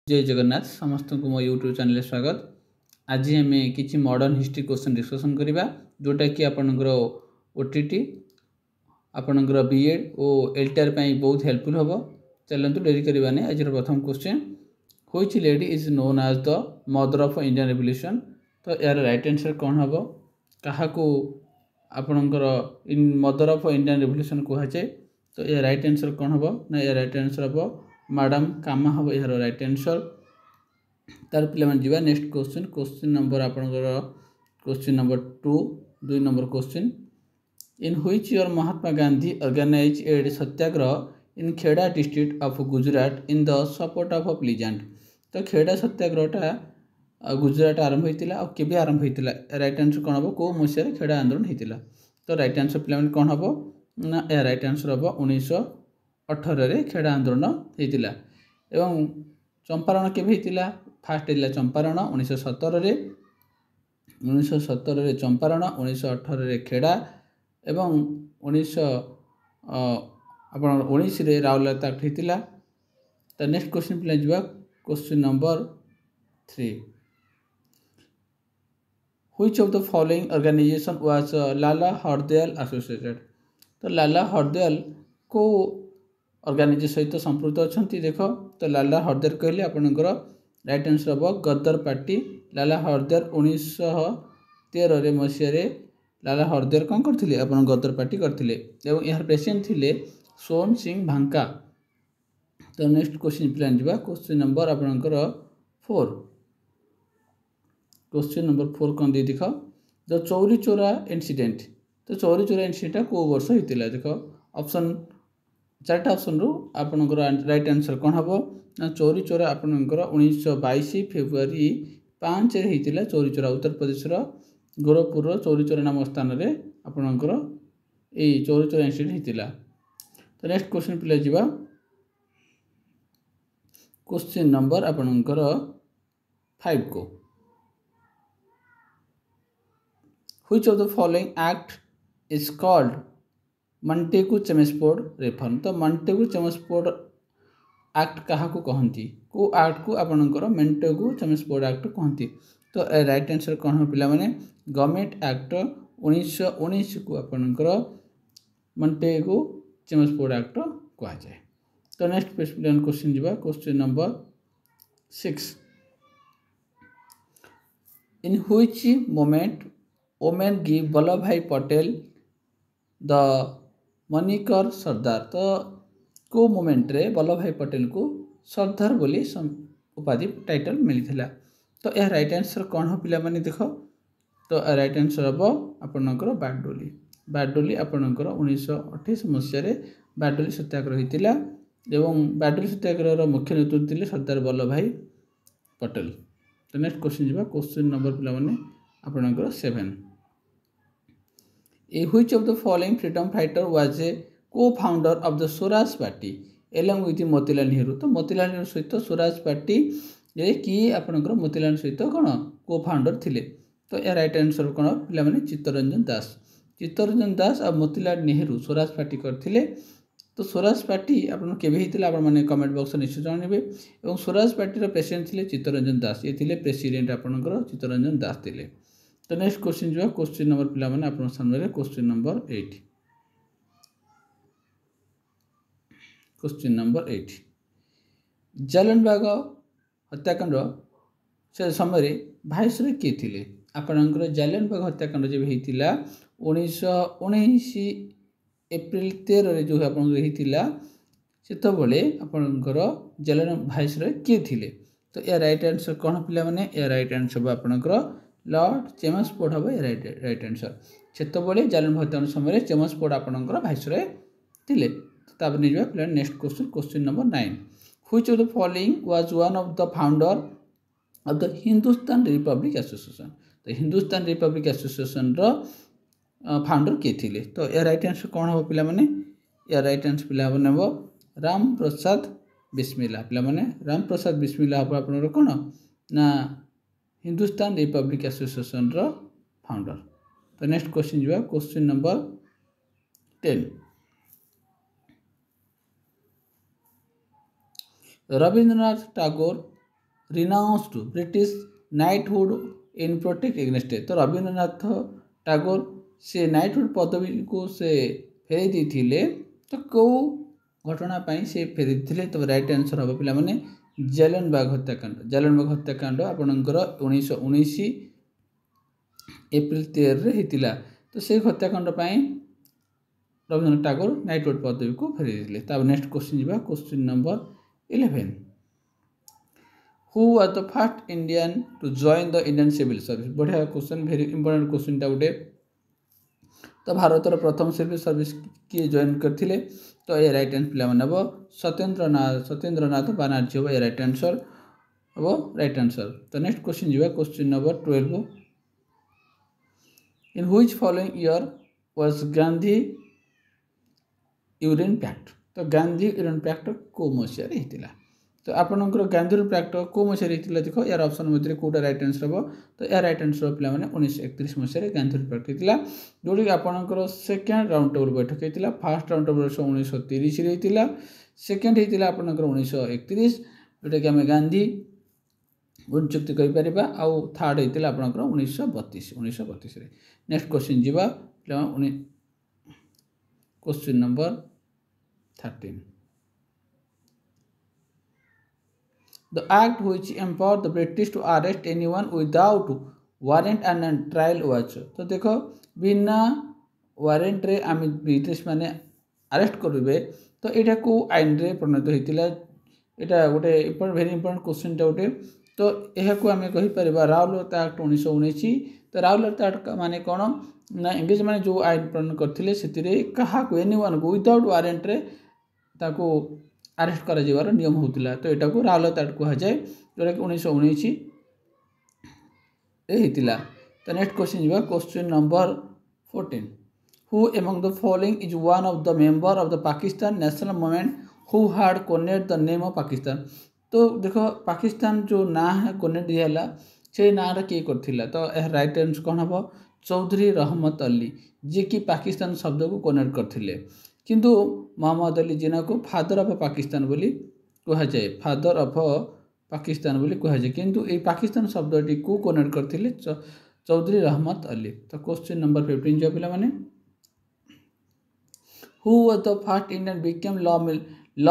जय जगन्नाथ समस्त को मो यूट्यूब चैनल स्वागत। आज आम कि मॉडर्न हिस्ट्री क्वेश्चन डिस्कसन करवा जोटा कि आपणकर ओटीटी आपणकर बीएड और एलटीआर बहुत हेल्पफुल हम। चलते डेरी करवानी। आज प्रथम question, which lady is known as the mother of Indian revolution. तो यार राइट आंसर कौन हम, क्या आपणकर मदर ऑफ इंडियन रेवोल्यूशन कहुए। तो यह राइट आंसर कौन हम ना, यह राइट आंसर हम मैडम कामा हम यार राइट आंसर। तार पे जा नेक्स्ट क्वेश्चन, क्वेश्चन नंबर आपणकर question number 2 number question, in which year Mahatma Gandhi organise a satyagraha in Kheda district of Gujarat in the support of pleasant. तो खेड़ा सत्याग्रहटा गुजरात आरंभ होता और केबे आरंभ होता। राइट आंसर कौन हम, कौ मसीह खेड़ा आंदोलन होता। तो राइट आंसर पे कौन हम ना, यह राइट आंसर हम 1918 खेड़ा आंदोलन होता। एवं चंपारण केबे होता, फास्ट होता चंपारण 1917 चंपारण 1918 खेड़ा एवं 1919 राउरकेला एक्ट होता। तो नेक्स्ट क्वेश्चन पे जा question number 3, which of the following organisation was Lala Hardayal associated. तो लाला हरदयाल को ऑर्गेनाइजेशन सहित संपृक्त अच्छा देख। तो लाला हरदयाल कहले आपणकर राइट आंसर हम गदर पार्टी। लाला हरदयाल 1913 मसीह लाला हरदयाल कौन करते आप गदर पार्टी करते और यार प्रेसिडेंट थे सोन सिंह भांका। तो नेक्स्ट क्वेश्चन पे जा क्वेश्चन नंबर आपणकर 4, क्वेश्चन नंबर 4 कौन दी देख, द चौरी चोरा इनसीडेंट। तो चौरी चोरा इनसीडेंट कौ वर्ष होता देख। ऑप्शन 4टा ऑप्शन रू आपणकर राइट आंसर कौन हम ना, चौरी चोरा आपणकर 1922 फेब्रुआरी 5 होता। चौरी चोरा उत्तर प्रदेश गोरखपुर चौरी चोरा नाम स्थान में आपणकर यही चौरी चोरा इनसीडेंट होता। तो नेक्स्ट क्वेश्चन पे जा क्वेश्चन नंबर आपणकर 5 को, which of the following act is called Montagu-Chelmsford reform. तो मॉन्टेगू-चेम्सफोर्ड एक्ट क्या कहती, को एक्ट को आपणकर मॉन्टेगू-चेम्सफोर्ड एक्ट कहती। तो राइट आंसर कौन हम पे, गवर्नमेंट एक्ट 1919 को आपणकर मॉन्टेगू-चेम्सफोर्ड एक्ट कहुए। तो नेक्स्ट क्वेश्चन जा question number 6, in which movement women give Vallabh bhai Patel the मनिकर सरदार। तो को मोमेंट रे वल्लभ भाई पटेल को सरदार बोली उपाधि टाइटल मिलता। तो यह राइट आंसर कौन हो पे देख। तो राइट आंसर हम आपणकर बारडोली आपणकर 1928 मसीह बारडोली सत्याग्रह होता एवं बारडोली सत्याग्रह मुख्य नेतृत्व थे सरदार वल्लभ भाई पटेल। तो नेक्स्ट क्वेश्चन जा क्वेश्चन नंबर पे आपणकर 7, which of the following freedom fighter was a co-founder of the Swaraj party along with Motilal Nehru. तो मोतीलाल नेहरू सहित स्वराज पार्टी ये कि आपणकर मोतीलाल सहित कौन को-फाउंडर थे। तो यह राइट आंसर कौन पे, चित्तरंजन दास और मोतीलाल नेहरू स्वराज पार्टी करते। तो स्वराज पार्टी आपन केबे होता आपने कमेंट बॉक्स निश्चय जानवे। और स्वराज पार्टी प्रेसिडेंट थे चित्तरंजन दास, ये थे प्रेसिडेंट आपणकर चित्तरंजन दास थे। तो नेक्स्ट क्वेश्चन जो क्वेश्चन नंबर पे आप सामने question number 8, question number 8, Jallianwala हत्याकांड से समय भाइसरय किए थे आपणकर। जालियनवाला हत्याकांड जब होता 1919 एप्रिल 13 जो आप होता आपणकर जालियन भाइसरय किए थे। तो यह राइट आंसर कौन पे, यह राइट आंसर आपणकर लॉर्ड चेम्सफोर्ड हम राइट आंसर। से जालियन हत्याकांड समय चेम्सफोर्ड आपणकर भाइसरय थे। पे next question, question number 9, which of the following was one of the founder of the Hindustan republic association. तो हिंदुस्तान रिपब्लिक एसोसिएशन फाउंडर किए थे। तो यह राइट आंसर कौन हम पे, यह राइट आंसर पे हम राम प्रसाद बिस्मिल्ला। पे राम प्रसाद बिस्मिल्ला हम आपन कौन ना हिंदुस्तान रिपब्लिक एसोसिएशन फाउंडर। तो नेक्स्ट क्वेश्चन जो question number 10, Rabindranath Tagore renounced British knighthood in protest against. तो रवींद्रनाथ टागोर से नाइटहुड पदवी को से फेरई देते। तो कौ घटना से फेरी थे? तो रईट आंसर हम पे जालियनबाग हत्याकांड। जालियनबाग हत्याकांड आपणकर 1919 एप्रिल 13 होता। तो से हत्याकांड रवींद्रनाथ टागोर नाइटहुड पदवी को फेरई देते। तब नेक्स्ट क्वेश्चन जा question number 11। Who was the first Indian to join the Indian civil service? बढ़िया क्वेश्चन, वेरी इंपोर्टेंट क्वेश्चन गोटे। तो भारतर प्रथम सिविल सर्विस किए जॉइन करथिले? तो ये राइट आंसर पिला मन हबो सत्येंद्रनाथ बनर्जी हबो ये राइट आंसर हबो राइट आंसर। तो नेक्स्ट क्वेश्चन जीवा question number 12। In which following year was Gandhi Irwin pact? तो गांधी यूरेन पैक्ट को मसिया रे हितिला? तो आपनकर गांधी यूरेन पैक्ट को मसिया रे हितिला? देखो यार ऑप्शन मध्ये कोटा राइट आंसर हबो? तो यार राइट आंसर पिला माने 1931 मसिया रे गांधी यूरेन पैक्ट हितिला, जोडी आपनकर सेकंड राउंड टेबल बैठक हितिला। फर्स्ट राउंड टेबल 1930 रे हितिला, सेकंड हितिला आपनकर 1931, जोटा कि हम गांधी चुक्ति कहि परिबा। आ थर्ड हितिला आपनकर 1932 रे। नेक्स्ट क्वेश्चन जीवा question number 13। The act which empowered the British to arrest anyone without warrant and trial was? तो देखो बिना वारंट रे आम ब्रिटिश माने अरेस्ट करेंगे। तो यहाँ को आईन रे परिणत होता। यहाँ गोटे वेरी इंपोर्टेंट क्वेश्चन गोटे। तो यह को आम कहीपर राउरकेला एक्ट 1919। तो राउरकेला एक्ट माने कौन ना इंग्रेज माने जो आईन प्रणयन करते क्या एनीवन को विदाउट वारंट रे ताको अरेस्ट कर नियम होता। तो यहाँ को राउरकेला एक्ट कहुए, जोटा कि 1919 होता। तो नेक्स्ट क्वेश्चन जी question number 14। Who among the following is one of the member of the Pakistan national movement who had coined the name of Pakistan? तो देखो पाकिस्तान जो ना है कोनेट दिहला से ना किए करथिला? तो राइट आंसर कौन हम? चौधरी रहमत अली, जी कि पाकिस्तान शब्द को कोनेट करथिले। किंतु मोहम्मद अली जिना को फादर ऑफ पाकिस्तान बोली कहुए, फादर ऑफ पाकिस्तान बोली कहुए। किंतु ये पाकिस्तान शब्दटी को कोनेट करथिले चौधरी रहमत अली। तो क्वेश्चन नंबर 15 जो पिला माने who was the first Indian became law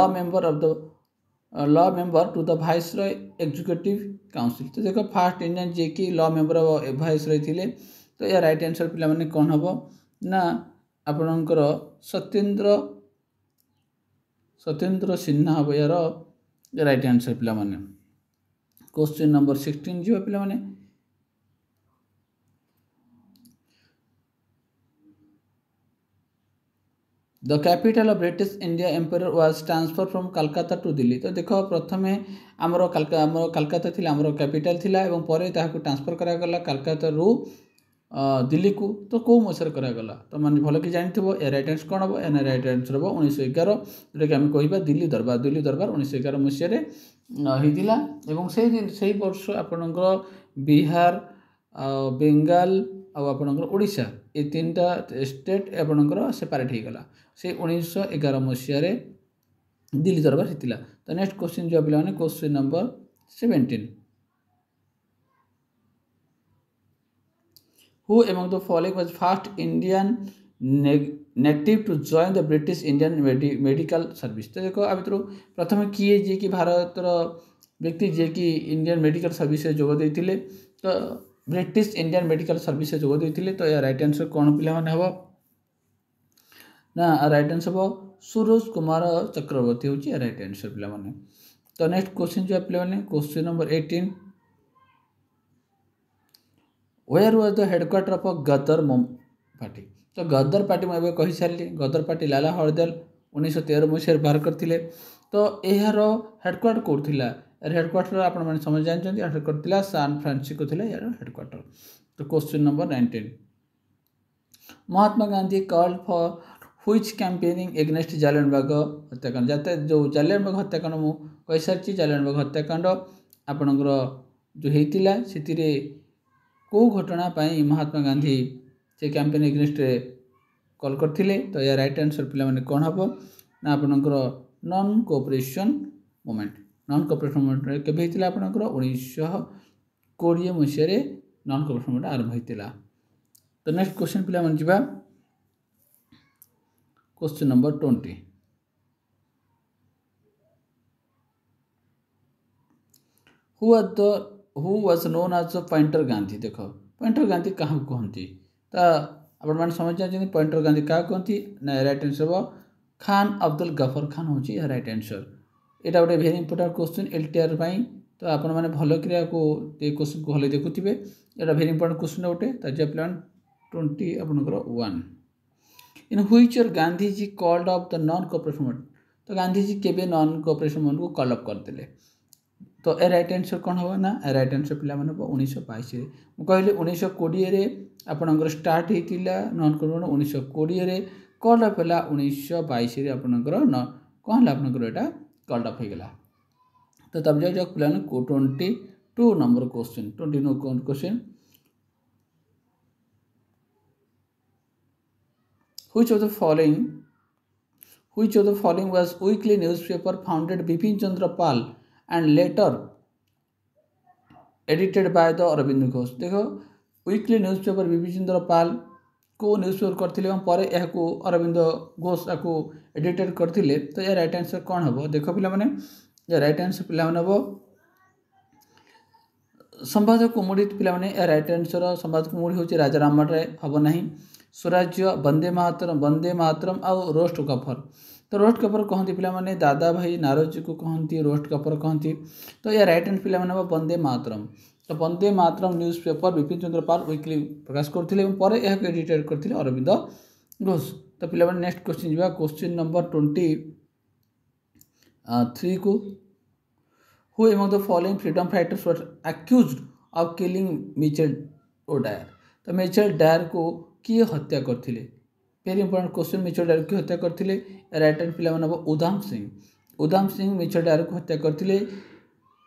member to the viceroy executive council? तो देखो फर्स्ट इंडियन जे कि लॉ मेंबर ऑफ वाइसरॉय थिले। तो या राइट आंसर पिला माने कौन हम ना आपणकर सत्येंद्र सिन्हा हम यार राइट आंसर पिला माने। क्वेश्चन नंबर 16 जो पिला माने the capital of British India empire was transfer from Calcutta to Delhi? तो देखो प्रथमे आमर कलकत्ता थिला आमर कैपिटल थिला एवं परे ताहाको ट्रांसफर करा गला कलकत्ता रू दिल्ली को। तो कौ मसर करागला? तो मैंने भल कि जानथिबो ए राइट आंसर कौन हम? एन राइट आंसर हम 1911, जोटा कि आम कह दिल्ली दरबार 1911 मसीह होता। से वर्ष आपणकर बिहार बेंगाल आपणकर ओडिशा ये 3टा स्टेट आपणकर सेपारेट होगला से 1911 मसीह दिल्ली दरबार होता। तो नेक्स्ट क्वेश्चन जो पे question number 17। Who among the following was first Indian native to join the British Indian medical service? तो देखो अब प्रथम किए जे कि भारत व्यक्ति जे कि इंडियन मेडिकल सर्विस जोग देते। तो ब्रिटिश इंडियन मेडिकल सर्विस जोग देते। तो या राइट आंसर कौन पिला माने हम ना राइट आंसर हम सूरज कुमार चक्रवर्ती हूँ राइट आंसर पिला माने। तो नेक्स्ट क्वेश्चन जो पिला माने question number 18। Where was the headquarter of Ghadar party? तो गदर पार्टी मुझे कही सारे गदर पार्टी लाला हरदयाल 1913 मसीह बाहर करते। तो यार हेडक्वार्टर कौट थी? हेडक्वार्टर आप समझ जानते हेडक्वार्टर थी सान फ्रांसिस्को थी यार हेडक्वार्टर। तो question number 19। Mahatma Gandhi called for which campaigning against Jallianbagh हत्याकांड? जाते जो जालियनबाग हत्याकांड मु कही सारी जालियनबाग हत्याकांड आपणकर जो होता से कौ घटना पाई महात्मा गांधी से कैंपेन एगेंस्ट कॉल करथिले? तो या राइट आंसर पिला माने कौन हम ना आपणकर non cooperation movement. Non cooperative movement केबे हितला आपनकर 1920 मसिया नॉन कोऑपरेटिव मूवमेंट आरंभ हितला। तो नेक्स्ट क्वेश्चन पिला मन जिबा question number 20। Who was known as frontier Gandhi. देखो पॉइंटर गांधी क्या कहती तो आपण मैंने समझ जाए पॉइंटर गांधी क्या कहती ना राइट आंसर हम खान अब्दुल गफर खान हूँ राइट आंसर। यहाँ गोटे भेरी इंपोर्टाट क्वेश्चन एलटीआर तो आपण मैंने भल क्वेश्चन को भले देखुवे यहाँ भेरी इंपोर्टाट क्वेश्चन गोटे ताजा प्लान 20 आपंकर 1 इन which year Gandhiji called of the non cooperative movement. तो गांधीजी केबे नॉन कोऑपरेटिव मूवमेंट को कॉल अप करते तो ए रईट आंसर कौन हम ना ए रईट आंसर पे 1922 कहली 1920 आपणकर स्टार्ट होता नॉन कोऑपरेटिव 1920 कॉल अप है 1922 आपणकर कौन है आपंकर यहाँ कॉल अप होगा। तो तब जाओ पे 22 number question 22 question which of the following was weekly newspaper founded Bipin Chandra Pal and later edited by the Aurobindo Ghosh। देखो वीकली न्यूज़पेपर बिपिन चंद्र पाल को न्यूज़पेपर करथिले और पर यह अरविंद घोष को एडिटेड करथिले। तो ये राइट आंसर कौन हम देखो पिला माने ये राइट आंसर पिला माने हम संवाद कुमुड़ी पिला माने ये राइट आंसर संवाद कुमुड़ी होची राजा राममोहन राय हम नहीं स्वराज्य वंदे मातरम आउ रोस्ट कफर। तो रोस्ट कफर कहती पिला माने दादा भाई नारोजी को कहती रोस्ट कफर कहती। तो यह राइट आंसर पिला माने वंदे मातरम। तो वंदे मातरम न्यूज़पेपर बिपिन चंद्र पाल वीकली प्रकाश करथिले और पर यह एडिटेड करथिले अरविंद घोष। तो पिला माने नेक्स्ट क्वेश्चन जिबा क्वेश्चन नंबर 23 को who among the following freedom fighters were accused of killing Michael O'Dwyer. तो मिचेल डायर को किए हत्या करथिले very important question Michael Dwyer की हत्या करथिले राइट हैंड पिला माने उधाम सिंह मिचेल डायर को हत्या करथिले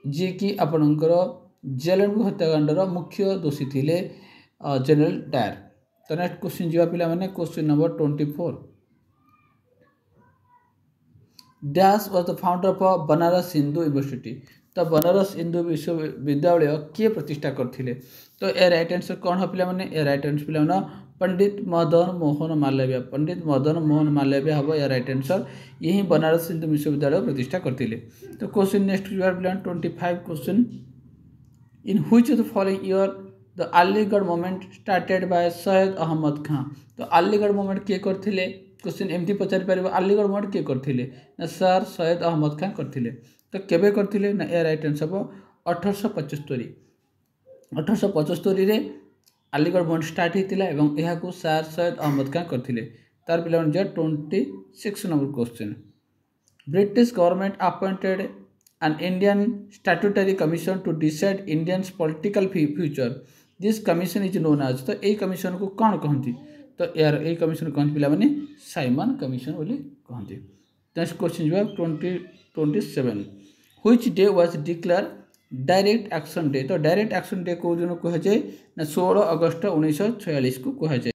जी कि आपणकर जेलंड हत्याकांडर मुख्य दोषी थिले जनरल डायर। तो नेक्स्ट क्वेश्चन जीवा पिला माने question number 24 dash was the founder of Banaras Hindu university. तो बनारस हिंदू विश्वविद्यालय किए प्रतिष्ठा करथिले। तो ए राइट आंसर कौन हो पिला माने ए राइट आंसर पिला माने पंडित मदन मोहन मालवीय हम या राइट आंसर यही बनारस हिंदू विश्वविद्यालय प्रतिष्ठा करथिले। तो क्वेश्चन नेक्स्ट पिला 25 question in which of the following year the Aligarh movement started by Syed Ahmad Khan. तो अलीगढ़ मूवमेंट किए करथिले क्वेश्चन एमती पचारि पारिबो अलीगढ़ मूवमेंट किए करथिले ना सर सैयद अहमद खां करथिले। तो केबे करथिले ना ए राइट आंसर हम 1875 रे अलीगढ़ मूवमेंट स्टार्ट होता है यह को सर सैयद अहमद खां करथिले। तार पिला 26 number question British government appointed an Indian statutory commission to decide Indians political future this commission is known as. तो यही कमीशन को कौन कहती तो यार यही कमीशन कहते पिला माने साइमन कमीशन बोली कहती। नेक्स्ट क्वेश्चन जो 27 which day was declare direct action day. तो डायरेक्ट एक्शन डे को दिन कहुए ना 16 अगस्त 1946 को कहुए।